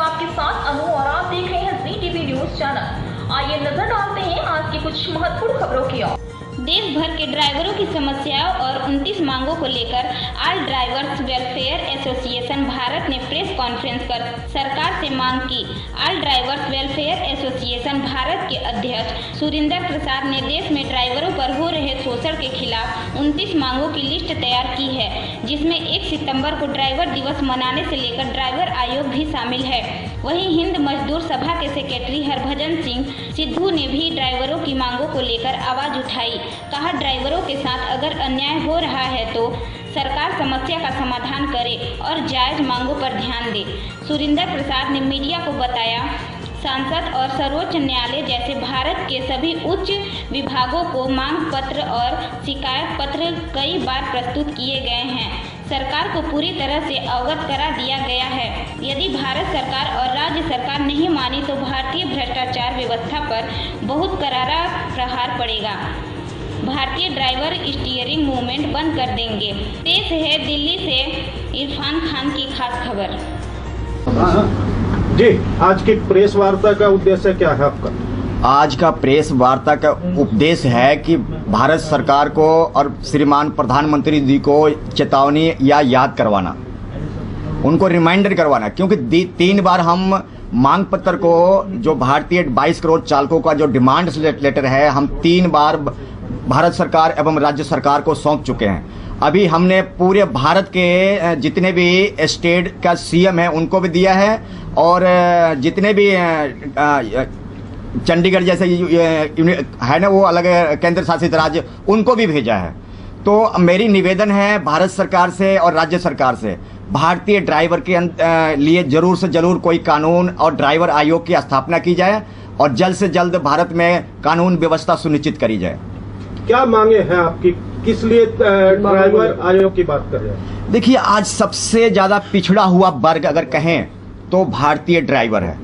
आपके साथ अनु और आप देख रहे हैं जी टीवी न्यूज चैनल। आइए नजर डालते हैं आज की कुछ महत्वपूर्ण खबरों की ओर। देश भर के ड्राइवरों की समस्याओं और 29 मांगों को लेकर all drivers welfare association Bharat ने प्रेस कॉन्फ्रेंस कर सरकार से मांग की। All drivers welfare association Bharat के अध्यक्ष सुरिंदर प्रसाद ने देश में ड्राइवरों पर हो रहे शोषण के खिलाफ 29 मांगों की लिस्ट तैयार की है, जिसमें 1 सितंबर को ड्राइवर दिवस मनाने से लेकर ड्राइवर आयोग भी शामिल है। वहीं हिंद मजदूर सभा के सेक्रेटरी हरभजन सिंह सिद्धू ने भी ड्राइवरों की मांगों को लेकर आवाज उठाई। कहा, ड्राइवरों के साथ अगर अन्याय हो रहा है तो सरकार समस्या का समाधान करे और जायज मांगों पर ध्यान दे। सुरिंदर प्रसाद ने मीडिया को बताया, सांसद और सर्वोच्च न्यायालय जैसे भारत के सभी उच्च विभागों को मांग पत्र और शिकायत पत्र कई बार प्रस्तुत किए गए हैं। सरकार को पूरी तरह से अवगत करा दिया गया है। यदि भारत सरकार और राज्य सरकार नहीं मानी तो भारतीय भ्रष्टाचार व्यवस्था पर बहुत करारा प्रहार पड़ेगा। भारतीय ड्राइवर स्टीयरिंग मूवमेंट बंद कर देंगे। पेश है दिल्ली से इरफान खान की खास खबर। जी, आज की प्रेस वार्ता का उद्देश्य क्या है आपका? आज का प्रेस वार्ता का उद्देश्य है कि भारत सरकार को और श्रीमान प्रधानमंत्री जी को चेतावनी या याद करवाना, उनको रिमाइंडर करवाना, क्योंकि 3 बार हम मांग पत्र को, जो भारतीय 22 करोड़ चालकों का जो डिमांड लेटर है, हम 3 बार भारत सरकार एवं राज्य सरकार को सौंप चुके हैं। अभी हमने पूरे भारत के जितने भी स्टेट का सीएम है उनको भी दिया है, और जितने भी चंडीगढ़ जैसे है ना, वो अलग केंद्र शासित राज्य, उनको भी भेजा है। तो मेरी निवेदन है भारत सरकार से और राज्य सरकार से, भारतीय ड्राइवर के लिए जरूर से जरूर कोई कानून और ड्राइवर आयोग की स्थापना की जाए और जल्द से जल्द भारत में कानून व्यवस्था सुनिश्चित करी जाए। क्या मांगे हैं आपकी? किस लिए ड्राइवर आयोग की बात कर रहे हैं? देखिए, आज सबसे ज्यादा पिछड़ा हुआ वर्ग अगर कहें तो भारतीय ड्राइवर है।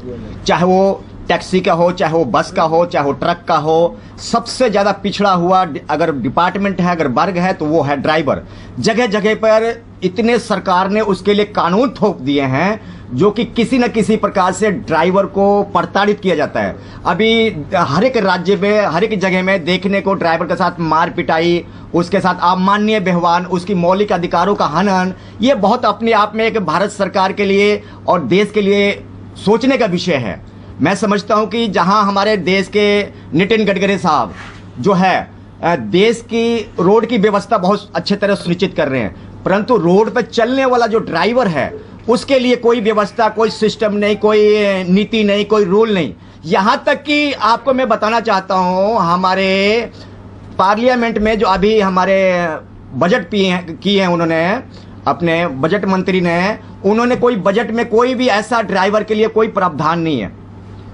चाहे वो टैक्सी का हो, चाहे वो बस का हो, चाहे वो ट्रक का हो, सबसे ज्यादा पिछड़ा हुआ अगर डिपार्टमेंट है, अगर वर्ग है, तो वो है ड्राइवर। जगह जगह पर इतने सरकार ने उसके लिए कानून थोप दिए हैं जो कि किसी न किसी प्रकार से ड्राइवर को प्रताड़ित किया जाता है। अभी हर एक राज्य में, हर एक जगह में देखने को ड्राइवर के साथ मार पिटाई, उसके साथ अमानवीय व्यवहार, उसकी मौलिक अधिकारों का हनन, ये बहुत अपने आप में एक भारत सरकार के लिए और देश के लिए सोचने का विषय है। मैं समझता हूं कि जहां हमारे देश के नितिन गडकरी साहब जो है देश की रोड की व्यवस्था बहुत अच्छे तरह सुनिश्चित कर रहे हैं, परंतु रोड पर चलने वाला जो ड्राइवर है उसके लिए कोई व्यवस्था, कोई सिस्टम नहीं, कोई नीति नहीं, कोई रूल नहीं। यहां तक कि आपको मैं बताना चाहता हूं, हमारे पार्लियामेंट में जो अभी हमारे बजट किए हैं उन्होंने, अपने बजट मंत्री ने, उन्होंने कोई बजट में कोई भी ऐसा ड्राइवर के लिए कोई प्रावधान नहीं है।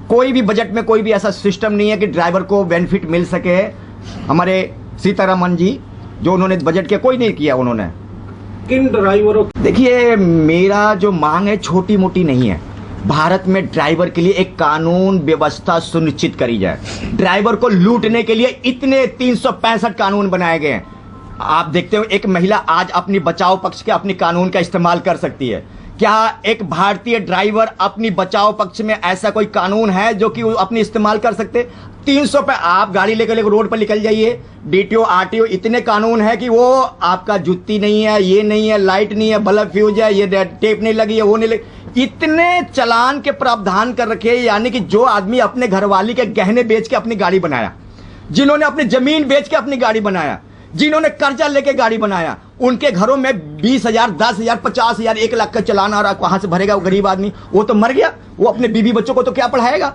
कोई भी बजट में कोई भी ऐसा सिस्टम नहीं है कि ड्राइवर को बेनिफिट मिल सके। हमारे सीतारमन जी जो उन्होंने बजट के कोई नहीं किया उन्होंने। किन ड्राइवरों? देखिए, मेरा जो मांग है छोटी मोटी नहीं है। भारत में ड्राइवर के लिए एक कानून व्यवस्था सुनिश्चित करी जाए। ड्राइवर को लूटने के लिए इतने 365 कानून बनाए गए हैं। आप देखते हो, एक महिला आज अपनी बचाव पक्ष के अपनी कानून का इस्तेमाल कर सकती है। क्या एक भारतीय ड्राइवर अपनी बचाव पक्ष में ऐसा कोई कानून है जो कि वो अपनी इस्तेमाल कर सकते? 300 पे आप गाड़ी लेकर रोड पर निकल जाइए, डीटीओ आरटीओ इतने कानून है कि वो आपका जुत्ती नहीं है, ये नहीं है, लाइट नहीं है, बल्ब फ्यूज है, ये टेप नहीं लगी है, वो नहीं लगी, इतने चालान के प्रावधान कर रखे। यानी कि जो आदमी अपने घरवाली के गहने बेच के अपनी गाड़ी बनाया, जिन्होंने अपनी जमीन बेच के अपनी गाड़ी बनाया, जिन्होंने कर्जा लेके गाड़ी बनाया, उनके घरों में 20,000, 10,000, 50,000, 1 लाख का चालान आ रहा, कहां से भरेगा वो गरीब आदमी? वो तो मर गया। वो अपने बीवी बच्चों को तो क्या पढ़ाएगा,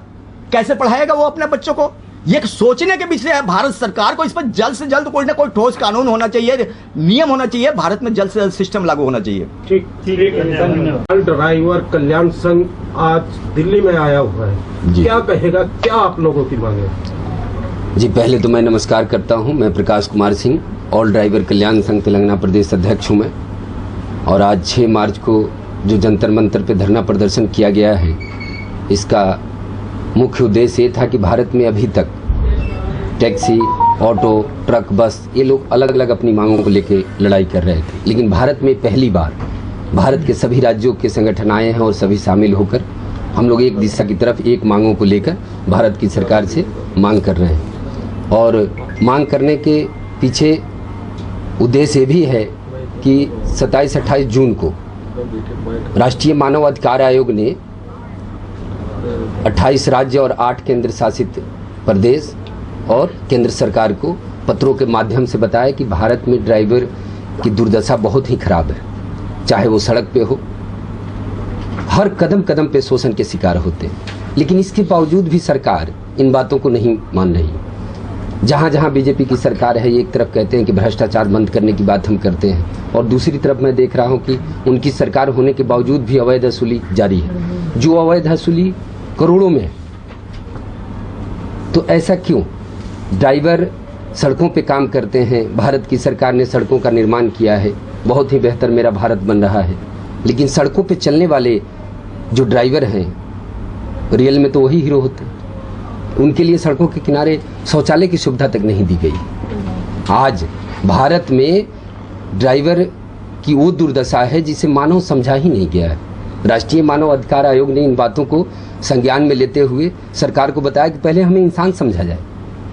कैसे पढ़ाएगा वो अपने बच्चों को? ये सोचने के विषय है। भारत सरकार को इस पर जल्द से जल्द कोई ना कोई ठोस कानून होना चाहिए, नियम होना चाहिए, भारत में जल्द से जल्द सिस्टम लागू होना चाहिए। ठीक है। ड्राइवर कल्याण संघ आज दिल्ली में आया हुआ है, क्या कहेगा? क्या आप लोगों की मांग है? जी, पहले तो मैं नमस्कार करता हूं। मैं प्रकाश कुमार सिंह, ऑल ड्राइवर कल्याण संघ तेलंगाना प्रदेश अध्यक्ष हूं मैं। और आज 6 मार्च को जो जंतर मंतर पे धरना प्रदर्शन किया गया है, इसका मुख्य उद्देश्य ये था कि भारत में अभी तक टैक्सी, ऑटो, ट्रक, बस, ये लोग अलग अलग अपनी मांगों को लेके लड़ाई कर रहे थे। लेकिन भारत में पहली बार भारत के सभी राज्यों के संगठन आए हैं और सभी शामिल होकर हम लोग एक दिशा की तरफ, एक मांगों को लेकर भारत की सरकार से मांग कर रहे हैं। और मांग करने के पीछे उद्देश्य ये भी है कि 27-28 जून को राष्ट्रीय मानव अधिकार आयोग ने 28 राज्य और 8 केंद्र शासित प्रदेश और केंद्र सरकार को पत्रों के माध्यम से बताया कि भारत में ड्राइवर की दुर्दशा बहुत ही खराब है। चाहे वो सड़क पे हो, हर कदम कदम पे शोषण के शिकार होते हैं। लेकिन इसके बावजूद भी सरकार इन बातों को नहीं मान रही। जहाँ जहाँ बीजेपी की सरकार है, एक तरफ कहते हैं कि भ्रष्टाचार बंद करने की बात हम करते हैं, और दूसरी तरफ मैं देख रहा हूँ कि उनकी सरकार होने के बावजूद भी अवैध वसूली जारी है, जो अवैध वसूली करोड़ों में है। तो ऐसा क्यों? ड्राइवर सड़कों पे काम करते हैं, भारत की सरकार ने सड़कों का निर्माण किया है, बहुत ही बेहतर मेरा भारत बन रहा है, लेकिन सड़कों पे चलने वाले जो ड्राइवर हैं रियल में तो वही हीरो होते हैं। उनके लिए सड़कों के किनारे शौचालय की सुविधा तक नहीं दी गई। आज भारत में ड्राइवर की वो दुर्दशा है जिसे मानव समझा ही नहीं गया है। राष्ट्रीय मानव अधिकार आयोग ने इन बातों को संज्ञान में लेते हुए सरकार को बताया कि पहले हमें इंसान समझा जाए।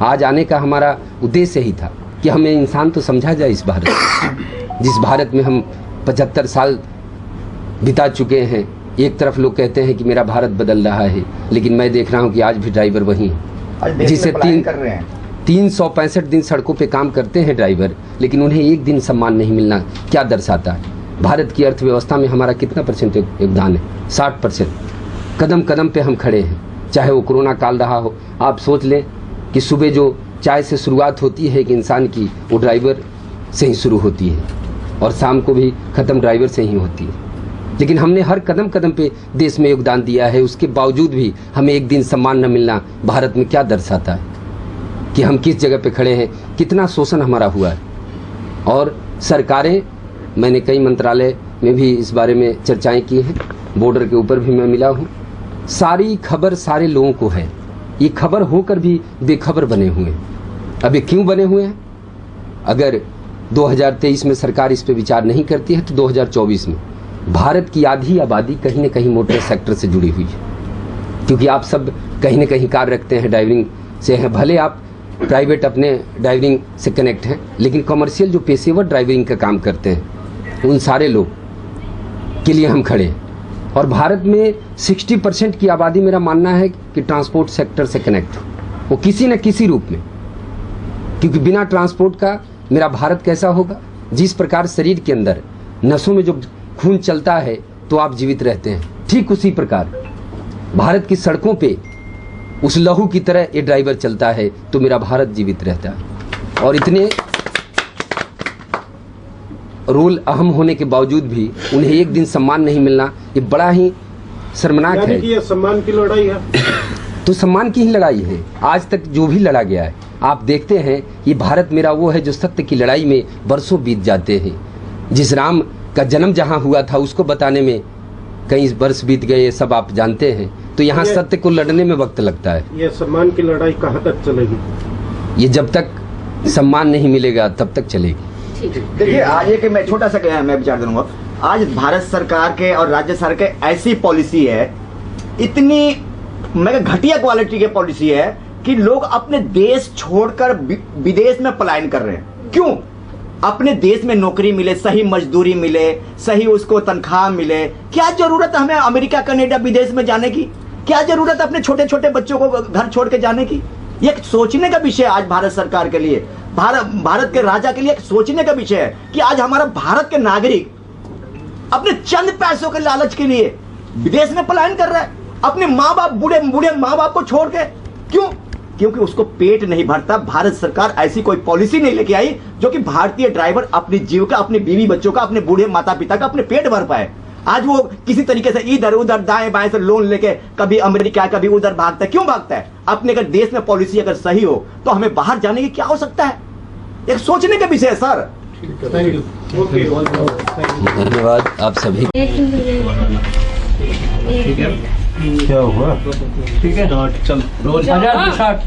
आज आने का हमारा उद्देश्य ही था कि हमें इंसान तो समझा जाए इस भारत में, जिस भारत में हम 75 साल बिता चुके हैं। एक तरफ लोग कहते हैं कि मेरा भारत बदल रहा है, लेकिन मैं देख रहा हूं कि आज भी ड्राइवर वही हैं, जिसे 365 दिन सड़कों पे काम करते हैं ड्राइवर, लेकिन उन्हें एक दिन सम्मान नहीं मिलना क्या दर्शाता है? भारत की अर्थव्यवस्था में हमारा कितना % योगदान है? 60%। कदम कदम पे हम खड़े हैं, चाहे वो कोरोना काल रहा हो। आप सोच लें कि सुबह जो चाय से शुरुआत होती है एक इंसान की, वो ड्राइवर से ही शुरू होती है, और शाम को भी ख़त्म ड्राइवर से ही होती है। लेकिन हमने हर कदम कदम पे देश में योगदान दिया है, उसके बावजूद भी हमें एक दिन सम्मान न मिलना भारत में क्या दर्शाता है कि हम किस जगह पे खड़े हैं, कितना शोषण हमारा हुआ है। और सरकारें, मैंने कई मंत्रालय में भी इस बारे में चर्चाएं की हैं, बॉर्डर के ऊपर भी मैं मिला हूँ। सारी खबर सारे लोगों को है, ये खबर होकर भी बेखबर बने हुए हैं। अब ये क्यों बने हुए हैं? अगर 2023 में सरकार इस पे विचार नहीं करती है तो 2024 में भारत की आधी आबादी कहीं न कहीं मोटर सेक्टर से जुड़ी हुई है, क्योंकि आप सब कहीं न कहीं कार्य रखते हैं, ड्राइविंग से हैं। भले आप प्राइवेट अपने ड्राइविंग से कनेक्ट हैं, लेकिन कमर्शियल जो पेशेवर ड्राइविंग का काम करते हैं, उन सारे लोग के लिए हम खड़े हैं। और भारत में 60% की आबादी, मेरा मानना है कि ट्रांसपोर्ट सेक्टर से कनेक्ट हो, वो किसी न किसी रूप में, क्योंकि बिना ट्रांसपोर्ट का मेरा भारत कैसा होगा? जिस प्रकार शरीर के अंदर नसों में जो खून चलता है तो आप जीवित रहते हैं, ठीक उसी प्रकार भारत की सड़कों पे उस लहू की तरह ये ड्राइवर चलता है तो मेरा भारत जीवित रहता है। और इतने रोल अहम होने के बावजूद भी उन्हें एक दिन सम्मान नहीं मिलना, ये बड़ा ही शर्मनाक है। ये सम्मान की लड़ाई है तो सम्मान की ही लड़ाई है। आज तक जो भी लड़ा गया है, आप देखते हैं ये भारत मेरा वो है जो सत्य की लड़ाई में बरसों बीत जाते हैं। जिस राम का जन्म जहां हुआ था उसको बताने में कई वर्ष बीत गए, ये सब आप जानते हैं। तो यहाँ सत्य को लड़ने में वक्त लगता है। ये सम्मान की लड़ाई कहाँ तक चलेगी? ये जब तक सम्मान नहीं मिलेगा तब तक चलेगी। देखिए, आज एक मैं छोटा सा मैं विचार दूंगा। आज भारत सरकार के और राज्य सरकार के ऐसी पॉलिसी है, इतनी मैं घटिया क्वालिटी की पॉलिसी है कि लोग अपने देश छोड़कर विदेश में पलायन कर रहे हैं। क्यों? अपने देश में नौकरी मिले, सही मजदूरी मिले, सही उसको तनख्वाह मिले। क्या जरूरत है हमें अमेरिका, कनाडा, विदेश में जाने की? क्या जरूरत है अपने छोटे छोटे बच्चों को घर छोड़ के जाने की? ये सोचने का विषय आज भारत सरकार के लिए, भारत के राजा के लिए एक सोचने का विषय है कि आज हमारा भारत के नागरिक अपने चंद पैसों के लालच के लिए विदेश में पलायन कर रहा है, अपने माँ बाप, बूढ़े बूढ़े माँ बाप को छोड़ के। क्यों? क्योंकि उसको पेट नहीं भरता। भारत सरकार ऐसी कोई पॉलिसी नहीं लेके आई जो कि भारतीय ड्राइवर अपनी जीविका, अपने बीवी बच्चों का, अपने बूढ़े माता पिता का अपने पेट भर पाए। आज वो किसी तरीके से इधर उधर दाएं बाएं से लोन लेके कभी अमेरिका कभी उधर भागता है। क्यों भागता है? अपने अगर देश में पॉलिसी अगर सही हो तो हमें बाहर जाने की क्या हो सकता है? एक सोचने का विषय है सर। धन्यवाद आप सभी। ठीक है, क्या हुआ? ठीक है, चल 2060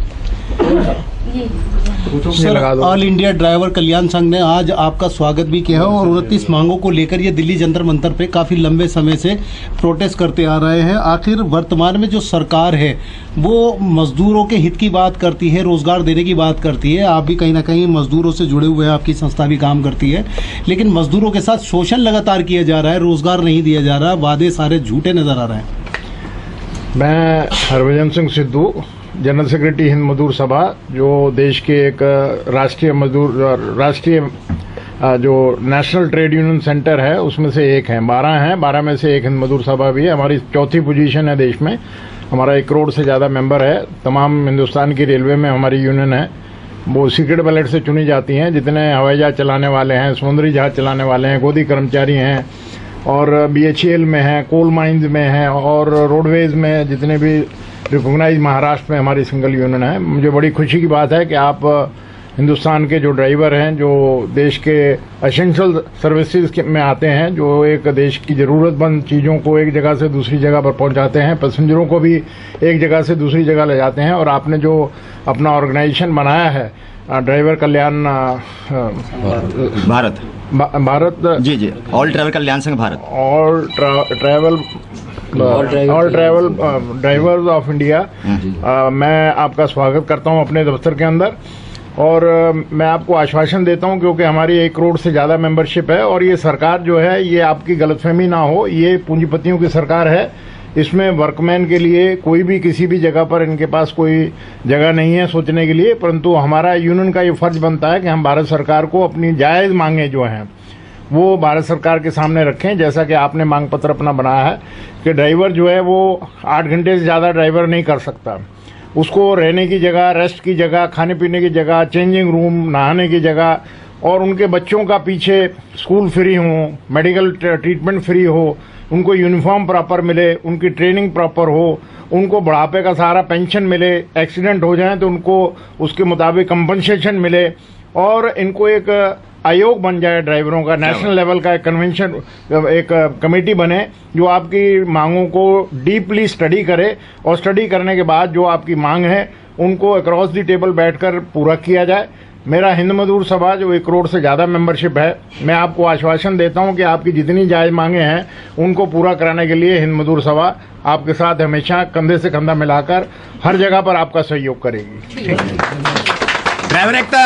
सर, ऑल इंडिया ड्राइवर कल्याण संघ ने आज आपका स्वागत भी किया है और 29 मांगों को लेकर ये दिल्ली जंतर मंतर पे काफ़ी लंबे समय से प्रोटेस्ट करते आ रहे हैं। आखिर वर्तमान में जो सरकार है वो मजदूरों के हित की बात करती है, रोजगार देने की बात करती है। आप भी कहीं ना कहीं मजदूरों से जुड़े हुए हैं, आपकी संस्था भी काम करती है, लेकिन मजदूरों के साथ शोषण लगातार किया जा रहा है, रोजगार नहीं दिया जा रहा, वादे सारे झूठे नजर आ रहे हैं। मैं हरभजन सिंह सिद्धू, जनरल सेक्रेटरी हिंद मजदूर सभा, जो देश के एक राष्ट्रीय जो नेशनल ट्रेड यूनियन सेंटर है उसमें से एक है। 12 हैं, 12 में से एक हिंद मजदूर सभा भी है। हमारी चौथी पोजीशन है देश में। हमारा 1 करोड़ से ज़्यादा मेंबर है। तमाम हिंदुस्तान की रेलवे में हमारी यूनियन है, वो सीक्रेट बैलेट से चुनी जाती हैं। जितने हवाई जहाज चलाने वाले हैं, समुद्री जहाज चलाने वाले हैं, गोदी कर्मचारी हैं, और BHEL में हैं, कोल माइंस में हैं, और रोडवेज में जितने भी रिकॉग्नाइज महाराष्ट्र में हमारी सिंगल यूनियन है। मुझे बड़ी खुशी की बात है कि आप हिंदुस्तान के जो ड्राइवर हैं, जो देश के एसेंशियल सर्विसेज में आते हैं, जो एक देश की ज़रूरतमंद चीज़ों को एक जगह से दूसरी जगह पर पहुंचाते हैं, पैसेंजरों को भी एक जगह से दूसरी जगह ले जाते हैं, और आपने जो अपना ऑर्गेनाइजेशन बनाया है ड्राइवर कल्याण भारत जी ऑल ड्राइवर कल्याण संघ Bharat, all travel drivers of India, मैं आपका स्वागत करता हूं अपने दफ्तर के अंदर। और मैं आपको आश्वासन देता हूं, क्योंकि हमारी 1 करोड़ से ज़्यादा मेंबरशिप है, और ये सरकार जो है, ये आपकी गलतफहमी ना हो, ये पूंजीपतियों की सरकार है। इसमें वर्कमैन के लिए कोई भी किसी भी जगह पर इनके पास कोई जगह नहीं है सोचने के लिए, परंतु हमारा यूनियन का ये फर्ज बनता है कि हम भारत सरकार को अपनी जायज़ मांगे जो हैं वो भारत सरकार के सामने रखें। जैसा कि आपने मांग पत्र अपना बनाया है कि ड्राइवर जो है वो 8 घंटे से ज़्यादा ड्राइवर नहीं कर सकता, उसको रहने की जगह, रेस्ट की जगह, खाने पीने की जगह, चेंजिंग रूम, नहाने की जगह, और उनके बच्चों का पीछे स्कूल फ्री हो, मेडिकल ट्रीटमेंट फ्री हो, उनको यूनिफॉर्म प्रॉपर मिले, उनकी ट्रेनिंग प्रॉपर हो, उनको बुढ़ापे का सारा पेंशन मिले, एक्सीडेंट हो जाए तो उनको उसके मुताबिक कंपनसेशन मिले, और इनको एक आयोग बन जाए ड्राइवरों का, नेशनल लेवल का एक कन्वेंशन, एक कमेटी बने जो आपकी मांगों को डीपली स्टडी करे, और स्टडी करने के बाद जो आपकी मांग है उनको अक्रॉस द टेबल बैठकर पूरा किया जाए। मेरा हिंद मजदूर सभा जो 1 करोड़ से ज़्यादा मेंबरशिप है, मैं आपको आश्वासन देता हूं कि आपकी जितनी जायज़ मांगे हैं उनको पूरा कराने के लिए हिंद मजदूर सभा आपके साथ हमेशा कंधे से कंधा मिलाकर हर जगह पर आपका सहयोग करेगी। ड्राइवर एकता